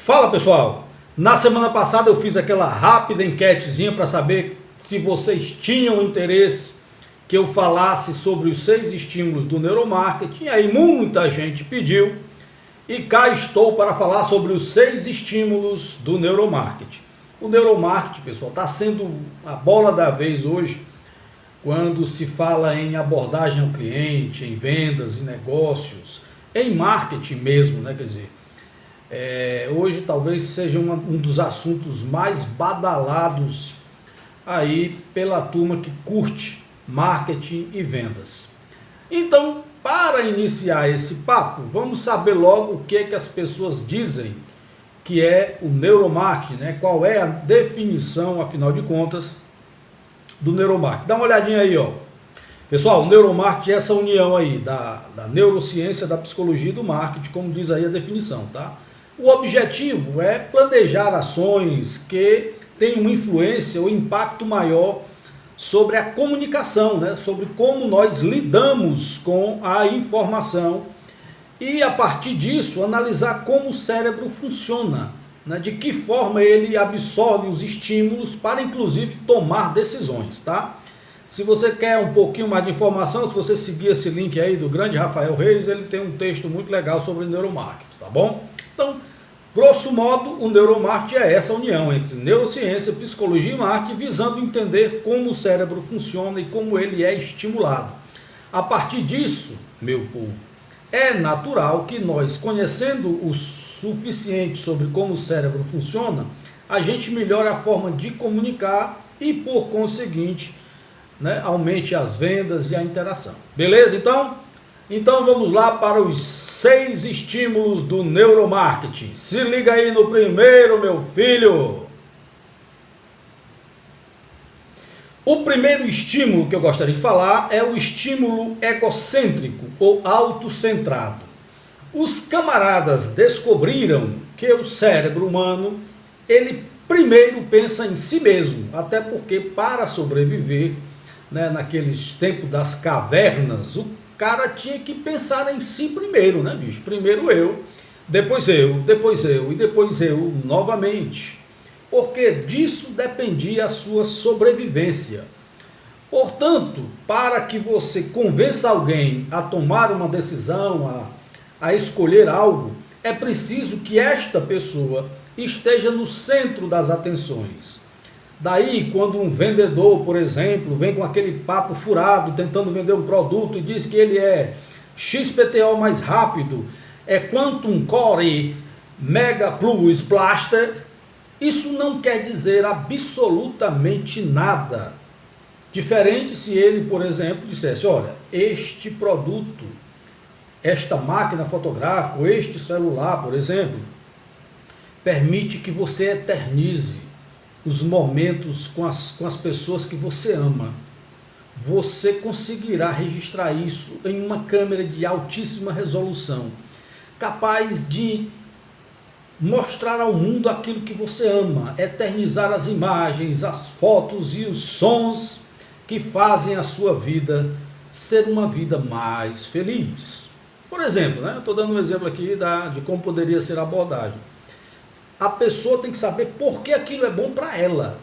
Fala pessoal, na semana passada eu fiz aquela rápida enquetezinha para saber se vocês tinham interesse que eu falasse sobre os 6 estímulos do neuromarketing. Aí muita gente pediu e cá estou para falar sobre os 6 estímulos do neuromarketing. O neuromarketing, pessoal, está sendo a bola da vez hoje quando se fala em abordagem ao cliente, em vendas, em negócios, em marketing mesmo, né? Quer dizer, hoje talvez seja um dos assuntos mais badalados aí pela turma que curte marketing e vendas. Então, para iniciar esse papo, vamos saber logo o que é que as pessoas dizem que é o neuromarketing, né? Qual é a definição, afinal de contas, do neuromarketing. Dá uma olhadinha aí, ó. Pessoal, o neuromarketing é essa união aí da neurociência, da psicologia e do marketing, como diz aí a definição, tá? O objetivo é planejar ações que tenham uma influência ou impacto maior sobre a comunicação, né? Sobre como nós lidamos com a informação e, a partir disso, analisar como o cérebro funciona, né? De que forma ele absorve os estímulos para, inclusive, tomar decisões, tá? Se você quer um pouquinho mais de informação, se você seguir esse link aí do grande Rafael Reis, ele tem um texto muito legal sobre neuromarketing, tá bom? Então, grosso modo, o neuromarketing é essa união entre neurociência, psicologia e marketing, visando entender como o cérebro funciona e como ele é estimulado. A partir disso, meu povo, é natural que nós, conhecendo o suficiente sobre como o cérebro funciona, a gente melhore a forma de comunicar e, por conseguinte, né, aumente as vendas e a interação. Beleza, então? Então vamos lá para os 6 estímulos do neuromarketing. Se liga aí no primeiro, meu filho. O primeiro estímulo que eu gostaria de falar é o estímulo egocêntrico ou autocentrado. Os camaradas descobriram que o cérebro humano, ele primeiro pensa em si mesmo, até porque para sobreviver, né, naqueles tempos das cavernas, o cara tinha que pensar em si primeiro, né, bicho? Primeiro eu, depois eu, depois eu e depois eu novamente. Porque disso dependia a sua sobrevivência. Portanto, para que você convença alguém a tomar uma decisão, a escolher algo, é preciso que esta pessoa esteja no centro das atenções. Daí, quando um vendedor, por exemplo, vem com aquele papo furado, tentando vender um produto e diz que ele é XPTO mais rápido, é Quantum Core Mega Plus Blaster, isso não quer dizer absolutamente nada. Diferente se ele, por exemplo, dissesse, olha, este produto, esta máquina fotográfica, ou este celular, por exemplo, permite que você eternize os momentos com as pessoas que você ama. Você conseguirá registrar isso em uma câmera de altíssima resolução, capaz de mostrar ao mundo aquilo que você ama, eternizar as imagens, as fotos e os sons que fazem a sua vida ser uma vida mais feliz. Por exemplo, né, eu estou dando um exemplo aqui de como poderia ser a abordagem. A pessoa tem que saber por que aquilo é bom para ela.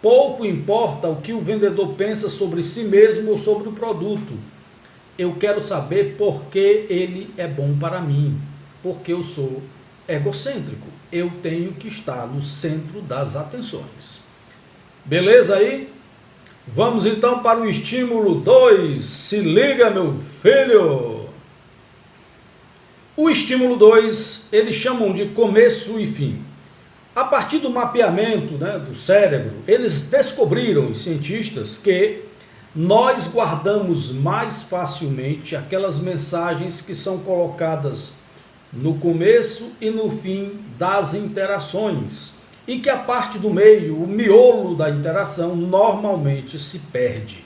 Pouco importa o que o vendedor pensa sobre si mesmo ou sobre o produto. Eu quero saber por que ele é bom para mim. Porque eu sou egocêntrico. Eu tenho que estar no centro das atenções. Beleza aí? Vamos então para o estímulo 2. Se liga, meu filho! O estímulo 2, eles chamam de começo e fim. A partir do mapeamento, né, do cérebro, eles descobriram, os cientistas, que nós guardamos mais facilmente aquelas mensagens que são colocadas no começo e no fim das interações, e que a parte do meio, o miolo da interação, normalmente se perde.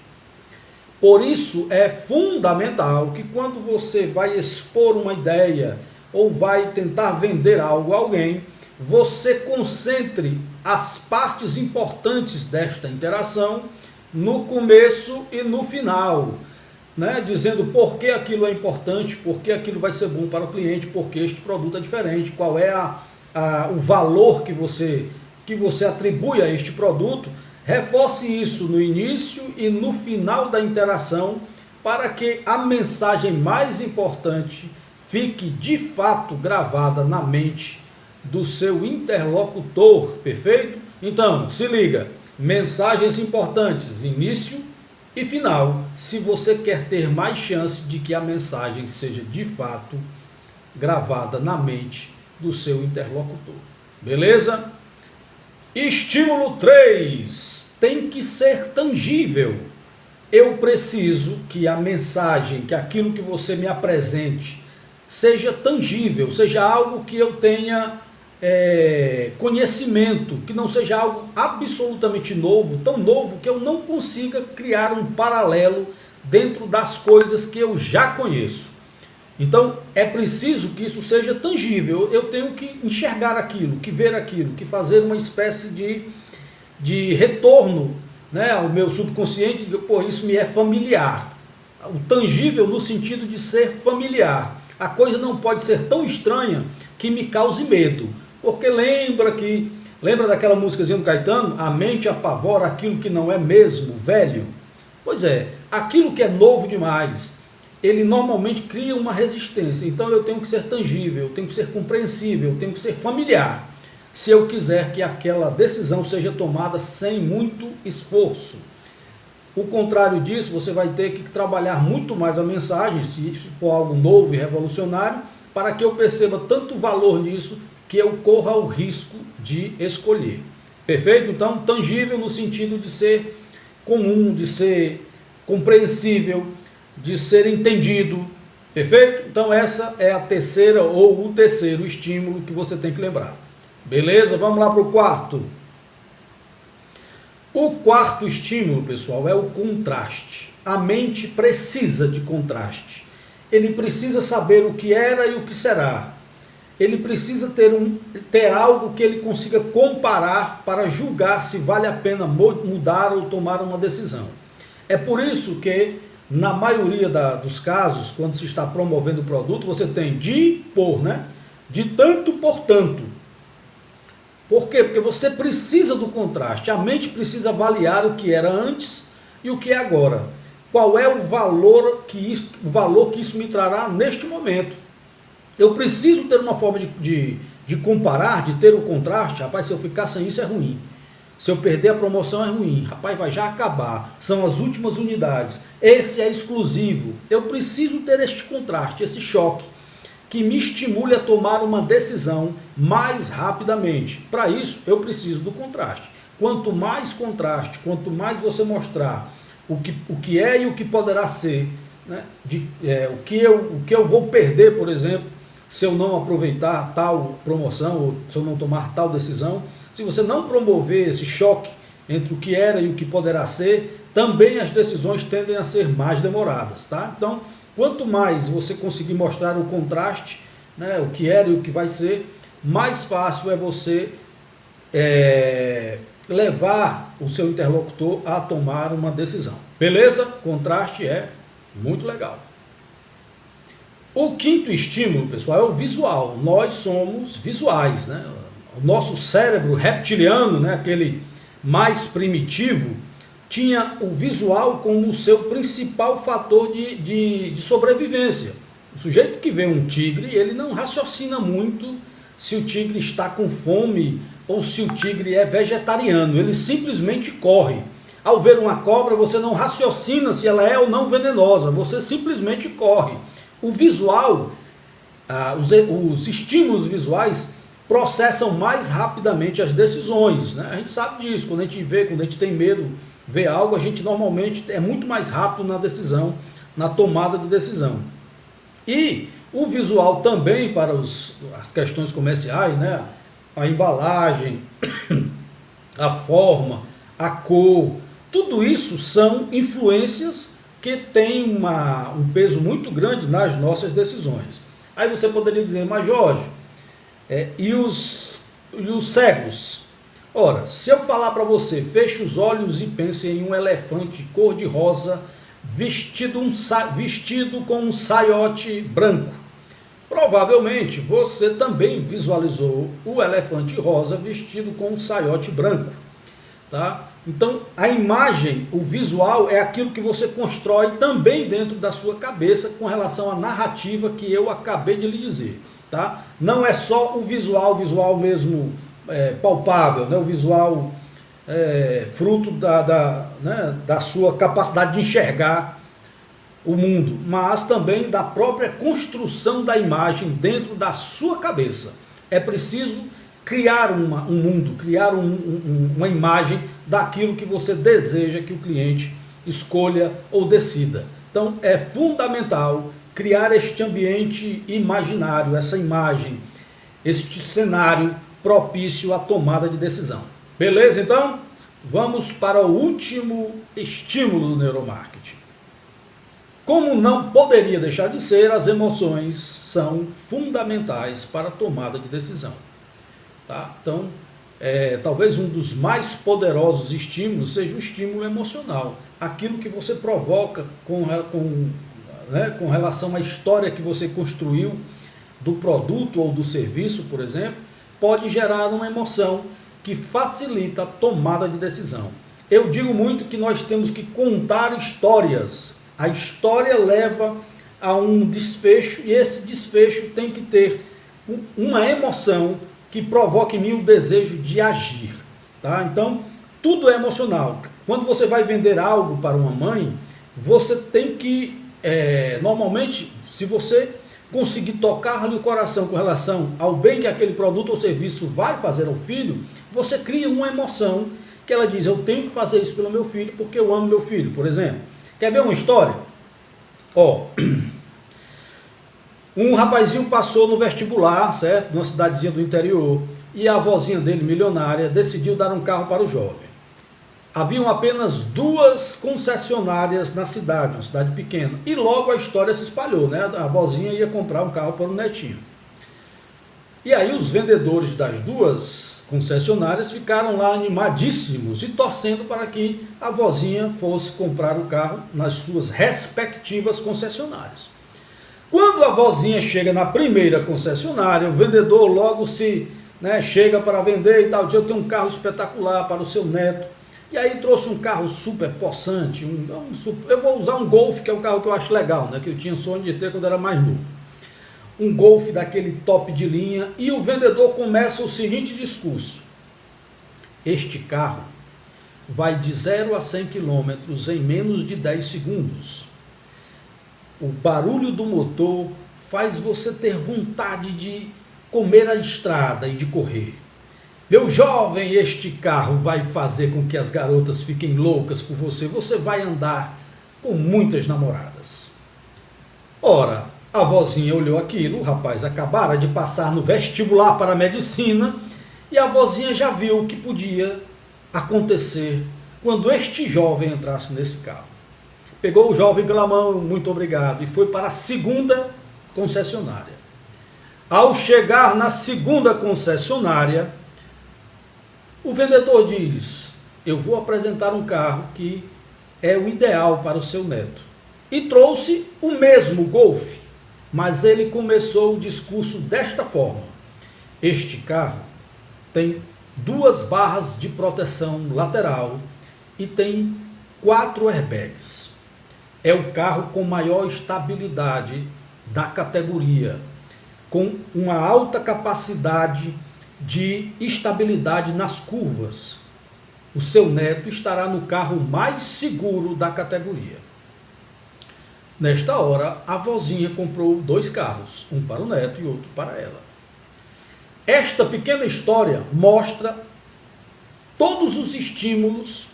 Por isso é fundamental que quando você vai expor uma ideia ou vai tentar vender algo a alguém, você concentre as partes importantes desta interação no começo e no final. né, dizendo por que aquilo é importante, por que aquilo vai ser bom para o cliente, porque este produto é diferente, qual é o valor que você atribui a este produto. Reforce isso no início e no final da interação para que a mensagem mais importante fique de fato gravada na mente do seu interlocutor, perfeito? Então, se liga, mensagens importantes, início e final, se você quer ter mais chance de que a mensagem seja de fato gravada na mente do seu interlocutor. Beleza? Estímulo 3. Tem que ser tangível. Eu preciso que a mensagem, que aquilo que você me apresente, seja tangível, seja algo que eu tenha conhecimento, que não seja algo absolutamente novo, tão novo que eu não consiga criar um paralelo dentro das coisas que eu já conheço. Então é preciso que isso seja tangível, eu tenho que enxergar aquilo, que ver aquilo, que fazer uma espécie de retorno, né, ao meu subconsciente, de pô, isso me é familiar. O tangível no sentido de ser familiar. A coisa não pode ser tão estranha que me cause medo. Porque lembra daquela músicazinha do Caetano? A mente apavora aquilo que não é mesmo velho. Pois é, aquilo que é novo demais, ele normalmente cria uma resistência. Então eu tenho que ser tangível, eu tenho que ser compreensível, eu tenho que ser familiar, se eu quiser que aquela decisão seja tomada sem muito esforço. O contrário disso, você vai ter que trabalhar muito mais a mensagem, se for algo novo e revolucionário, para que eu perceba tanto valor nisso, que eu corra o risco de escolher. Perfeito? Então, tangível no sentido de ser comum, de ser compreensível, de ser entendido. Perfeito? Então, essa é a terceira ou o terceiro estímulo que você tem que lembrar. Beleza? Vamos lá para o quarto. O quarto estímulo, pessoal, é o contraste. A mente precisa de contraste. Ele precisa saber o que era e o que será. Ele precisa ter algo que ele consiga comparar para julgar se vale a pena mudar ou tomar uma decisão. É por isso que, na maioria dos casos, quando se está promovendo o produto, você tem de por, né? De tanto por tanto. Por quê? Porque você precisa do contraste. A mente precisa avaliar o que era antes e o que é agora. Qual é o valor que isso me trará neste momento? Eu preciso ter uma forma de comparar, de ter o contraste. Rapaz, se eu ficar sem isso é ruim. Se eu perder a promoção é ruim. Rapaz, vai já acabar. São as últimas unidades. Esse é exclusivo. Eu preciso ter este contraste, esse choque, que me estimule a tomar uma decisão mais rapidamente. Para isso, eu preciso do contraste. Quanto mais contraste, quanto mais você mostrar o que é e o que poderá ser, né? O que eu vou perder, por exemplo, se eu não aproveitar tal promoção, ou se eu não tomar tal decisão. Se você não promover esse choque entre o que era e o que poderá ser, também as decisões tendem a ser mais demoradas, tá? Então, quanto mais você conseguir mostrar o contraste, né, o que era e o que vai ser, mais fácil é você levar o seu interlocutor a tomar uma decisão. Beleza? Contraste é muito legal. O quinto estímulo, pessoal, é o visual. Nós somos visuais, né? O nosso cérebro reptiliano, né, aquele mais primitivo, tinha o visual como o seu principal fator de sobrevivência. O sujeito que vê um tigre, ele não raciocina muito se o tigre está com fome ou se o tigre é vegetariano, ele simplesmente corre. Ao ver uma cobra, você não raciocina se ela é ou não venenosa, você simplesmente corre. O visual, os estímulos visuais processam mais rapidamente as decisões, né? A gente sabe disso, quando a gente tem medo, vê algo, a gente normalmente é muito mais rápido na decisão, na tomada de decisão. E o visual também para as questões comerciais, né? A embalagem, a forma, a cor, tudo isso são influências que têm um peso muito grande nas nossas decisões. Aí você poderia dizer, mas Jorge, e os cegos? Ora, se eu falar para você, feche os olhos e pense em um elefante cor-de-rosa vestido com um saiote branco. Provavelmente você também visualizou o elefante rosa vestido com um saiote branco, tá? Então a imagem, o visual é aquilo que você constrói também dentro da sua cabeça com relação à narrativa que eu acabei de lhe dizer, tá? Não é só o visual mesmo palpável, né? O visual fruto da sua capacidade de enxergar o mundo, mas também da própria construção da imagem dentro da sua cabeça. É preciso criar um mundo, criar uma imagem daquilo que você deseja que o cliente escolha ou decida. Então é fundamental criar este ambiente imaginário, essa imagem, este cenário propício à tomada de decisão. Beleza? Então vamos para o último estímulo do neuromarketing. Como não poderia deixar de ser, as emoções são fundamentais para a tomada de decisão. Tá? Então, talvez um dos mais poderosos estímulos seja o estímulo emocional. Aquilo que você provoca com relação à história que você construiu do produto ou do serviço, por exemplo, pode gerar uma emoção que facilita a tomada de decisão. Eu digo muito que nós temos que contar histórias. A história leva a um desfecho e esse desfecho tem que ter uma emoção que provoque em mim o desejo de agir. Tá? Então, tudo é emocional. Quando você vai vender algo para uma mãe, você tem que, normalmente, se você conseguir tocar-lhe o coração com relação ao bem que aquele produto ou serviço vai fazer ao filho, você cria uma emoção que ela diz, eu tenho que fazer isso pelo meu filho porque eu amo meu filho, por exemplo. Quer ver uma história? Um rapazinho passou no vestibular, certo? Numa cidadezinha do interior, e a avózinha dele, milionária, decidiu dar um carro para o jovem. Haviam apenas 2 concessionárias na cidade, uma cidade pequena, e logo a história se espalhou, né? A avózinha ia comprar um carro para o netinho. E aí os vendedores das 2 concessionárias ficaram lá animadíssimos e torcendo para que a vozinha fosse comprar o carro nas suas respectivas concessionárias. Quando a vozinha chega na primeira concessionária, o vendedor logo chega para vender e tal, diz, eu tenho um carro espetacular para o seu neto. E aí trouxe um carro super possante, eu vou usar um Golf, que é um carro que eu acho legal, né, que eu tinha sonho de ter quando era mais novo. Um Golf daquele top de linha, e o vendedor começa o seguinte discurso: este carro vai de 0 a 100 km em menos de 10 segundos. O barulho do motor faz você ter vontade de comer a estrada e de correr. Meu jovem, este carro vai fazer com que as garotas fiquem loucas por você. Você vai andar com muitas namoradas. Ora, a vozinha olhou aquilo, o rapaz acabara de passar no vestibular para a medicina e a vozinha já viu o que podia acontecer quando este jovem entrasse nesse carro. Pegou o jovem pela mão, muito obrigado, e foi para a segunda concessionária. Ao chegar na segunda concessionária, o vendedor diz, eu vou apresentar um carro que é o ideal para o seu neto. E trouxe o mesmo Golf. Mas ele começou o discurso desta forma: este carro tem 2 barras de proteção lateral e tem 4 airbags. É o carro com maior estabilidade da categoria, com uma alta capacidade de estabilidade nas curvas. O seu neto estará no carro mais seguro da categoria. Nesta hora, a vozinha comprou 2 carros, um para o neto e outro para ela. Esta pequena história mostra todos os estímulos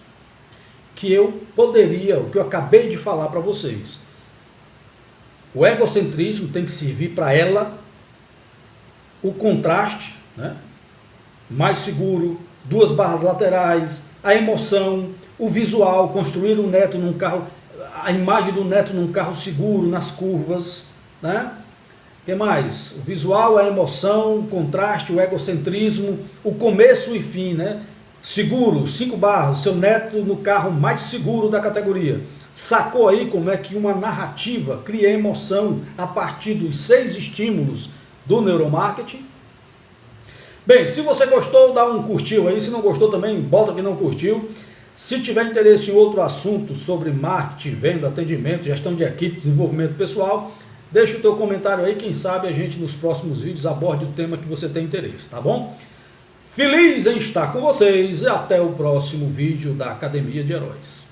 que eu acabei de falar para vocês. O egocentrismo tem que servir para ela, o contraste, né? Mais seguro, 2 barras laterais, a emoção, o visual, construir um neto num carro, a imagem do neto num carro seguro, nas curvas, né? O que mais? O visual, a emoção, o contraste, o egocentrismo, o começo e fim, né? Seguro, 5 barras, seu neto no carro mais seguro da categoria. Sacou aí como é que uma narrativa cria emoção a partir dos 6 estímulos do neuromarketing? Bem, se você gostou, dá um curtiu aí. Se não gostou também, bota que não curtiu. Se tiver interesse em outro assunto sobre marketing, venda, atendimento, gestão de equipe, desenvolvimento pessoal, deixa o teu comentário aí. Quem sabe a gente nos próximos vídeos aborde o tema que você tem interesse, tá bom? Feliz em estar com vocês e até o próximo vídeo da Academia de Heróis.